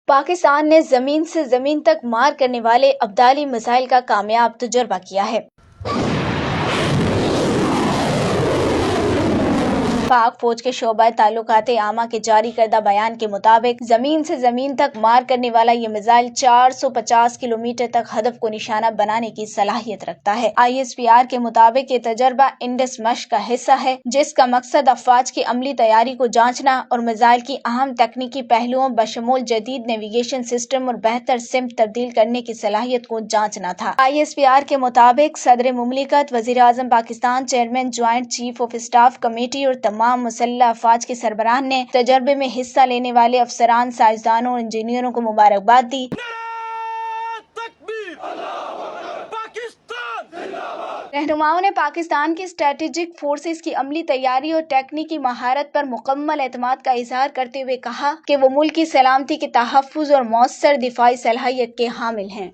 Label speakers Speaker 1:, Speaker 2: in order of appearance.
Speaker 1: پاکستان نے زمین سے زمین تک مار کرنے والے ابدالی میزائل کا کامیاب تجربہ کیا ہے۔ پاک فوج کے شعبہ تعلقات عامہ کے جاری کردہ بیان کے مطابق زمین سے زمین تک مار کرنے والا یہ میزائل 450 کلومیٹر تک ہدف کو نشانہ بنانے کی صلاحیت رکھتا ہے۔ ISPR کے مطابق یہ تجربہ انڈس مشق کا حصہ ہے، جس کا مقصد افواج کی عملی تیاری کو جانچنا اور میزائل کی اہم تکنیکی پہلوؤں بشمول جدید نیویگیشن سسٹم اور بہتر سمت تبدیل کرنے کی صلاحیت کو جانچنا تھا۔ ISPR کے مطابق صدر مملکت، وزیر اعظم Pakistan, chairman joint chief of staff committee اور تمام مسلح افواج کے سربراہان نے تجربے میں حصہ لینے والے افسران، سائنسدانوں اور انجینئروں کو مبارکباد دی۔ رہنماؤں نے پاکستان کی اسٹریٹجک فورسز کی عملی تیاری اور ٹیکنیکی مہارت پر مکمل اعتماد کا اظہار کرتے ہوئے کہا کہ وہ ملک کی سلامتی کے تحفظ اور مؤثر دفاعی صلاحیت کے حامل ہیں۔